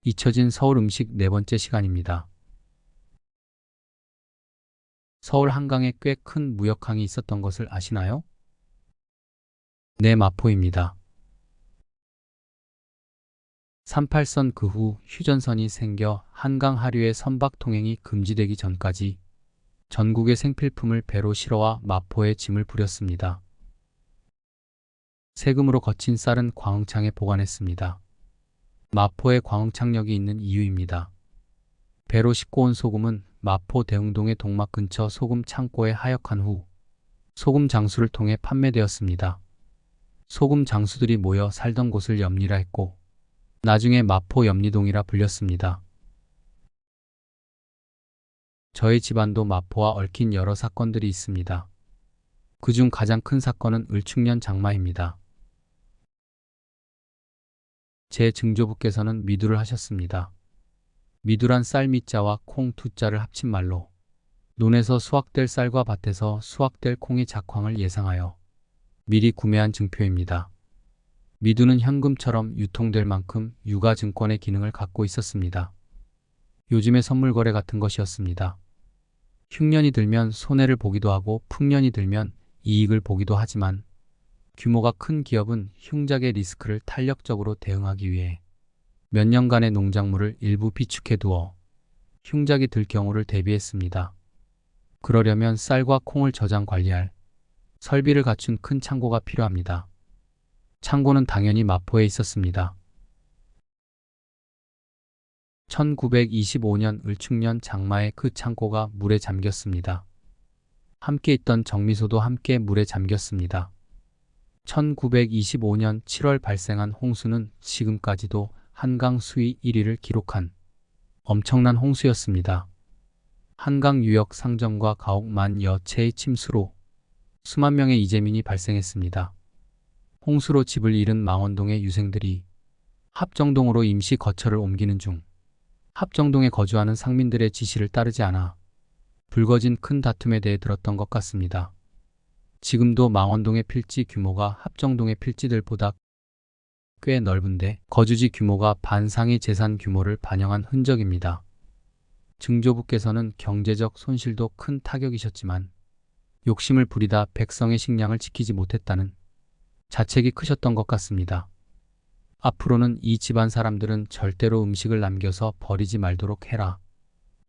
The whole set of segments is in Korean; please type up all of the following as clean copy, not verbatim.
잊혀진 서울 음식 네 번째 시간입니다. 서울 한강에 꽤 큰 무역항이 있었던 것을 아시나요? 네, 마포입니다. 38선 그 후 휴전선이 생겨 한강 하류의 선박 통행이 금지되기 전까지 전국의 생필품을 배로 실어와 마포에 짐을 부렸습니다. 세금으로 거친 쌀은 광흥창에 보관했습니다. 마포에 광흥창역이 있는 이유입니다. 배로 싣고 온 소금은 마포 대흥동의 동막 근처 소금 창고에 하역한 후 소금 장수를 통해 판매되었습니다. 소금 장수들이 모여 살던 곳을 염리라 했고 나중에 마포 염리동이라 불렸습니다. 저희 집안도 마포와 얽힌 여러 사건들이 있습니다. 그중 가장 큰 사건은 을축년 장마입니다. 제 증조부께서는 미두를 하셨습니다. 미두란 쌀 미자와 콩 투자를 합친 말로 논에서 수확될 쌀과 밭에서 수확될 콩의 작황을 예상하여 미리 구매한 증표입니다. 미두는 현금처럼 유통될 만큼 유가증권의 기능을 갖고 있었습니다. 요즘의 선물거래 같은 것이었습니다. 흉년이 들면 손해를 보기도 하고 풍년이 들면 이익을 보기도 하지만 규모가 큰 기업은 흉작의 리스크를 탄력적으로 대응하기 위해 몇 년간의 농작물을 일부 비축해 두어 흉작이 들 경우를 대비했습니다. 그러려면 쌀과 콩을 저장 관리할 설비를 갖춘 큰 창고가 필요합니다. 창고는 당연히 마포에 있었습니다. 1925년 을축년 장마에 그 창고가 물에 잠겼습니다. 함께 있던 정미소도 함께 물에 잠겼습니다. 1925년 7월 발생한 홍수는 지금까지도 한강 수위 1위를 기록한 엄청난 홍수였습니다. 한강 유역 상점과 가옥 만 여채의 침수로 수만 명의 이재민이 발생했습니다. 홍수로 집을 잃은 망원동의 유생들이 합정동으로 임시 거처를 옮기는 중 합정동에 거주하는 상민들의 지시를 따르지 않아 불거진 큰 다툼에 대해 들었던 것 같습니다. 지금도 망원동의 필지 규모가 합정동의 필지들보다 꽤 넓은데 거주지 규모가 반상의 재산 규모를 반영한 흔적입니다. 증조부께서는 경제적 손실도 큰 타격이셨지만 욕심을 부리다 백성의 식량을 지키지 못했다는 자책이 크셨던 것 같습니다. 앞으로는 이 집안 사람들은 절대로 음식을 남겨서 버리지 말도록 해라.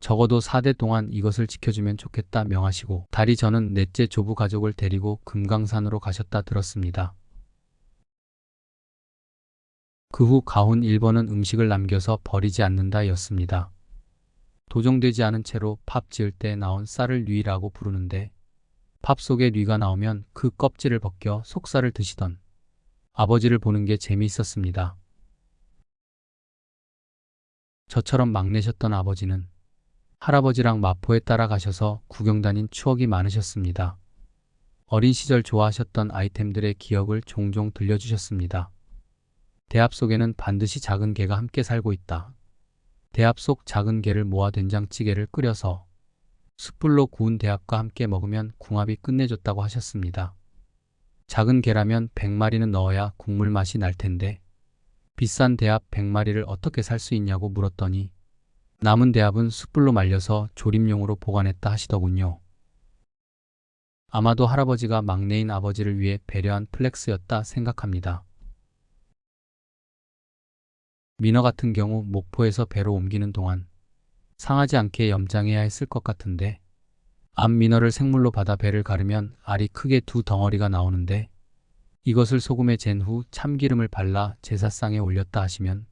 적어도 4대 동안 이것을 지켜주면 좋겠다 명하시고 달이 저는 넷째 조부 가족을 데리고 금강산으로 가셨다 들었습니다. 그 후 가훈 1번은 음식을 남겨서 버리지 않는다 였습니다. 도정되지 않은 채로 밥 지을 때 나온 쌀을 뉘라고 부르는데 밥 속에 뉘가 나오면 그 껍질을 벗겨 속살을 드시던 아버지를 보는 게 재미있었습니다. 저처럼 막내셨던 아버지는 할아버지랑 마포에 따라가셔서 구경 다닌 추억이 많으셨습니다. 어린 시절 좋아하셨던 아이템들의 기억을 종종 들려주셨습니다. 대합 속에는 반드시 작은 개가 함께 살고 있다. 대합 속 작은 개를 모아 된장찌개를 끓여서 숯불로 구운 대합과 함께 먹으면 궁합이 끝내줬다고 하셨습니다. 작은 개라면 100마리는 넣어야 국물 맛이 날 텐데 비싼 대합 100마리를 어떻게 살 수 있냐고 물었더니 남은 대합은 숯불로 말려서 조림용으로 보관했다 하시더군요. 아마도 할아버지가 막내인 아버지를 위해 배려한 플렉스였다 생각합니다. 민어 같은 경우 목포에서 배로 옮기는 동안 상하지 않게 염장해야 했을 것 같은데 암민어를 생물로 받아 배를 가르면 알이 크게 두 덩어리가 나오는데 이것을 소금에 잰 후 참기름을 발라 제사상에 올렸다 하시면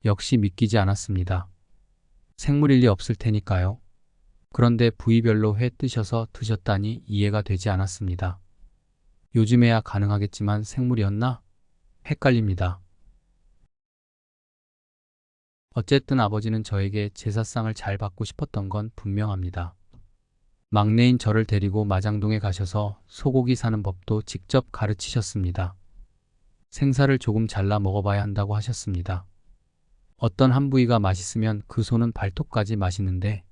역시 믿기지 않았습니다. 생물일 리 없을 테니까요. 그런데 부위별로 회 뜨셔서 드셨다니 이해가 되지 않았습니다. 요즘에야 가능하겠지만 생물이었나? 헷갈립니다. 어쨌든 아버지는 저에게 제사상을 잘 받고 싶었던 건 분명합니다. 막내인 저를 데리고 마장동에 가셔서 소고기 사는 법도 직접 가르치셨습니다. 생사를 조금 잘라 먹어봐야 한다고 하셨습니다. 어떤 한 부위가 맛있으면 그 소는 발톱까지 맛있는데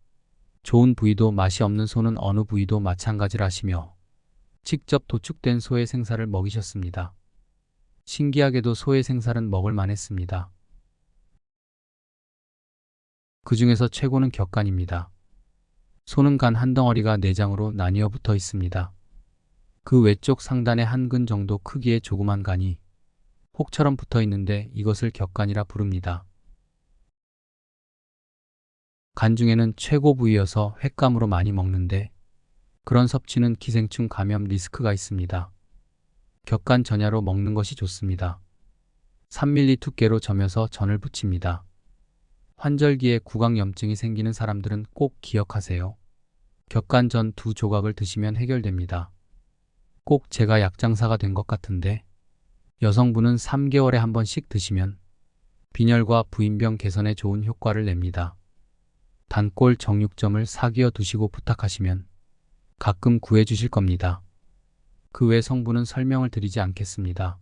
좋은 부위도 맛이 없는 소는 어느 부위도 마찬가지라시며 직접 도축된 소의 생사를 먹이셨습니다. 신기하게도 소의 생살은 먹을 만했습니다. 그 중에서 최고는 격간입니다. 소는 간 한 덩어리가 내장으로 나뉘어 붙어 있습니다. 그 외쪽 상단에 한 근 정도 크기의 조그만 간이 혹처럼 붙어 있는데 이것을 격간이라 부릅니다. 간 중에는 최고 부위여서 횟감으로 많이 먹는데 그런 섭취는 기생충 감염 리스크가 있습니다. 격간 전야로 먹는 것이 좋습니다. 3mm 두께로 점여서 전을 부칩니다. 환절기에 구강염증이 생기는 사람들은 꼭 기억하세요. 격간전 2조각을 드시면 해결됩니다. 꼭 제가 약장사가 된 것 같은데 여성분은 3개월에 한 번씩 드시면 빈혈과 부인병 개선에 좋은 효과를 냅니다. 단골 정육점을 사귀어 두시고 부탁하시면 가끔 구해주실 겁니다. 그 외 성분은 설명을 드리지 않겠습니다.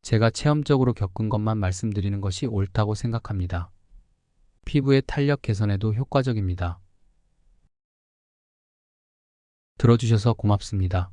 제가 체험적으로 겪은 것만 말씀드리는 것이 옳다고 생각합니다. 피부의 탄력 개선에도 효과적입니다. 들어주셔서 고맙습니다.